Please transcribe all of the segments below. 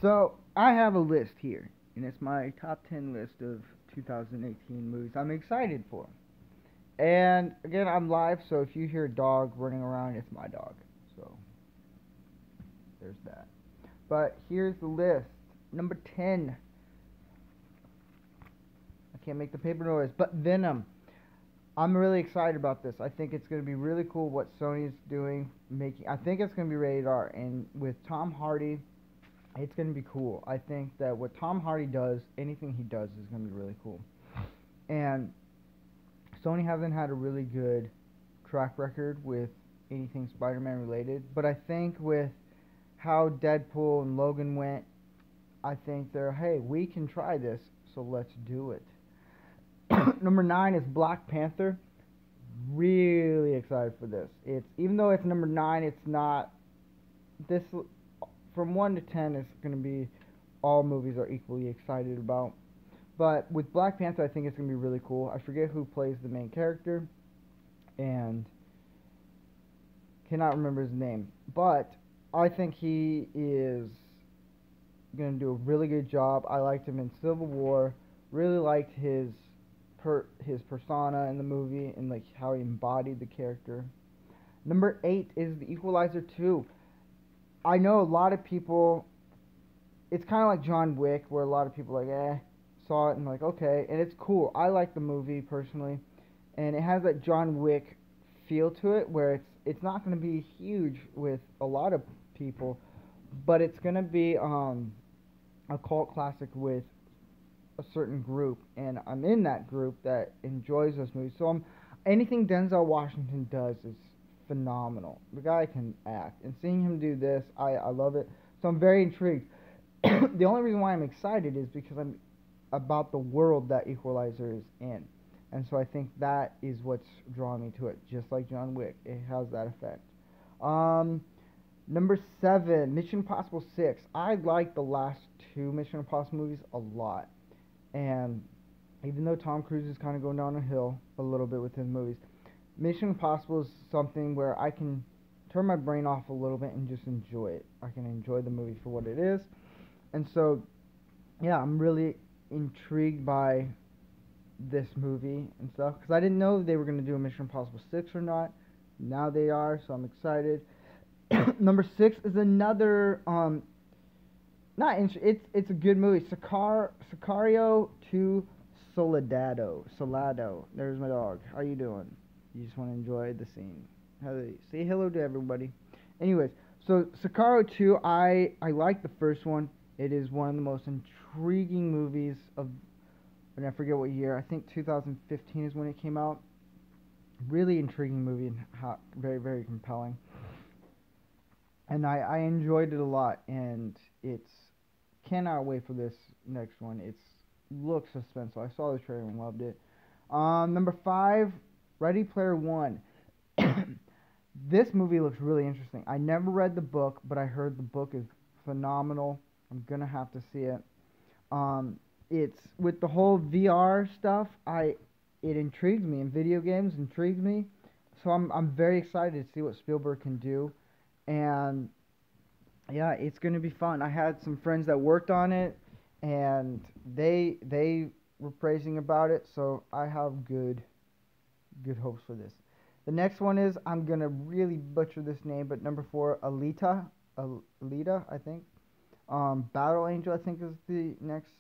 So I have a list here, and it's my top 10 list of 2018 movies I'm excited for. And again, I'm live, so if you hear a dog running around, it's my dog. So there's that. But here's the list. Number 10. I can't make the paper noise, but Venom. I'm really excited about this. I think it's going to be really cool what Sony's doing. I think it's going to be rated R, and with Tom Hardy, it's going to be cool. I think that what Tom Hardy does, anything he does, is going to be really cool. And Sony hasn't had a really good track record with anything Spider-Man related, but I think with how Deadpool and Logan went, I think they're, hey, we can try this, so let's do it. Number 9 is Black Panther. Really excited for this. It's even though it's number 9, it's not this from 1 to 10 is going to be all movies are equally excited about. But with Black Panther, I think it's going to be really cool. I forget who plays the main character and cannot remember his name, but I think he is going to do a really good job. I liked him in Civil War. Really liked his persona in the movie and like how he embodied the character. Number 8 is The Equalizer 2. I know a lot of people. It's kind of like John Wick, where a lot of people like saw it and like okay, and it's cool. I like the movie personally, and it has that John Wick feel to it, where it's not going to be huge with a lot of people, but it's going to be a cult classic with a certain group, and I'm in that group that enjoys those movies. So anything Denzel Washington does is phenomenal. The guy can act, and seeing him do this, I love it. So I'm very intrigued. The only reason why I'm excited is because I'm about the world that Equalizer is in, and so I think that is what's drawing me to it. Just like John Wick, it has that effect. Um, Number 7, Mission Impossible 6. I like the last two Mission Impossible movies a lot. And even though Tom Cruise is kind of going down a hill a little bit with his movies, Mission Impossible is something where I can turn my brain off a little bit and just enjoy it. I can enjoy the movie for what it is. And so, yeah, I'm really intrigued by this movie and stuff because I didn't know they were going to do a Mission Impossible 6 or not. Now they are, so I'm excited. Number 6 is another not it's a good movie. Sicario to Soldado. There's my dog. How you doing? You just want to enjoy the scene. Say hello to everybody. Anyways, so Sicario 2, I like the first one. It is one of the most intriguing movies of, and I forget what year. I think 2015 is when it came out. Really intriguing movie and very very compelling. And I enjoyed it a lot, and it's cannot wait for this next one. It's looks suspenseful. I saw the trailer and loved it. Number 5, Ready Player One. This movie looks really interesting. I never read the book, but I heard the book is phenomenal. I'm gonna have to see it. It's with the whole VR stuff. It intrigues me, and video games intrigues me. So I'm very excited to see what Spielberg can do, and yeah, it's gonna be fun. I had some friends that worked on it, and they were praising about it. So I have good hopes for this. The next one is I'm gonna really butcher this name, but number 4, Alita, I think. Battle Angel, I think is the next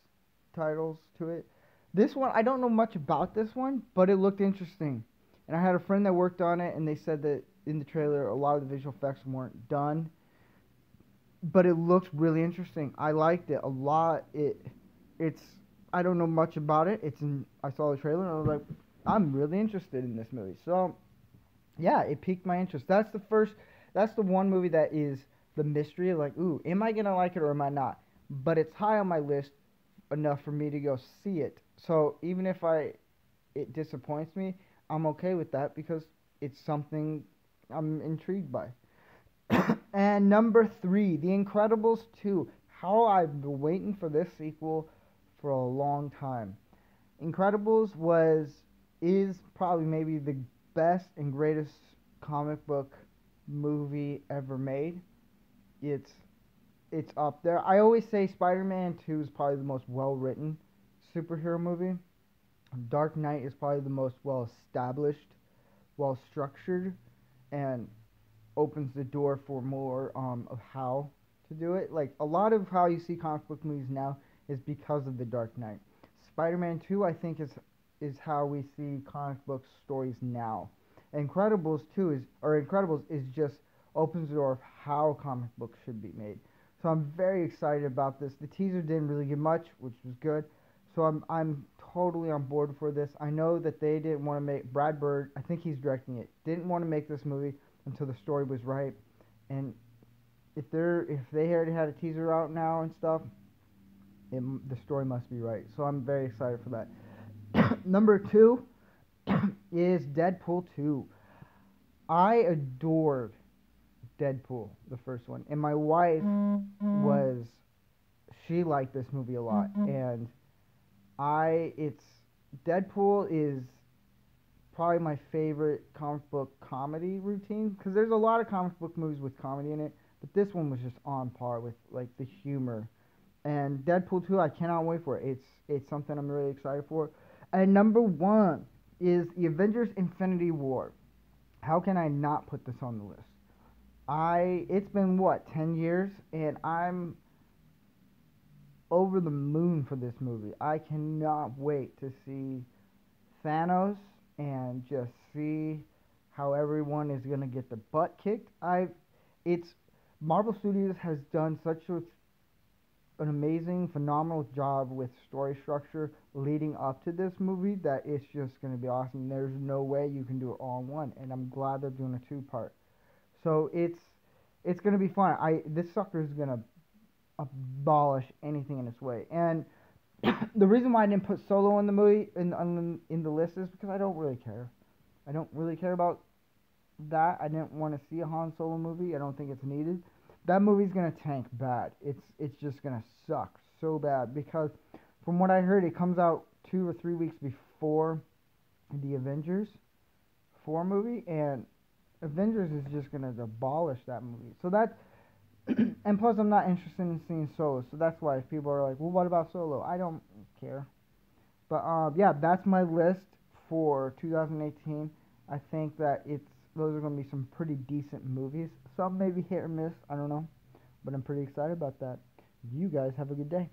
titles to it. This one I don't know much about this one, but it looked interesting. And I had a friend that worked on it, and they said that in the trailer a lot of the visual effects weren't done, but it looks really interesting. I liked it a lot. It's I don't know much about it. I saw the trailer and I was like, I'm really interested in this movie. So yeah, it piqued my interest. That's the one movie that is the mystery of like, ooh, am I gonna like it or am I not? But it's high on my list enough for me to go see it. So even if it disappoints me, I'm okay with that because it's something I'm intrigued by. And number 3, The Incredibles 2. How I've been waiting for this sequel for a long time. Incredibles is probably maybe the best and greatest comic book movie ever made. It's it's up there. I always say Spider-Man 2 is probably the most well-written superhero movie. Dark Knight is probably the most well-established, well-structured, and opens the door for more of how to do it. Like a lot of how you see comic book movies now is because of the Dark Knight. Spider-Man 2, I think, is how we see comic book stories now. Incredibles 2 is or Incredibles is just opens the door of how comic books should be made. So I'm very excited about this. The teaser didn't really give much, which was good. So I'm totally on board for this. I know that they didn't want to make Brad Bird, I think he's directing it, didn't want to make this movie until the story was right. And if they already had a teaser out now and stuff, the story must be right. So I'm very excited for that. Number 2 is Deadpool 2. I adored Deadpool, the first one, and my wife she liked this movie a lot, and it's Deadpool is probably my favorite comic book comedy routine because there's a lot of comic book movies with comedy in it, but this one was just on par with like the humor. And Deadpool 2, I cannot wait for it. It's something I'm really excited for. And number 1 is the Avengers Infinity War. How can I not put this on the list? It's been what, 10 years, and I'm over the moon for this movie. I cannot wait to see Thanos and just see how everyone is gonna get the butt kicked. It's Marvel Studios has done such an amazing, phenomenal job with story structure leading up to this movie that it's just gonna be awesome. There's no way you can do it all in one, and I'm glad they're doing a 2-part. So it's gonna be fun. This sucker is gonna abolish anything in its way. And the reason why I didn't put Solo in the movie in the list is because I don't really care. I don't really care about that. I didn't want to see a Han Solo movie. I don't think it's needed. That movie's gonna tank bad. It's just gonna suck so bad because from what I heard, it comes out 2 or 3 weeks before the Avengers 4 movie, and Avengers is just gonna abolish that movie. So that's and plus I'm not interested in seeing Solo, so that's why if people are like, well, what about Solo? I don't care. But yeah, that's my list for 2018. I think that those are gonna be some pretty decent movies. Some maybe hit or miss, I don't know, but I'm pretty excited about that. You guys have a good day.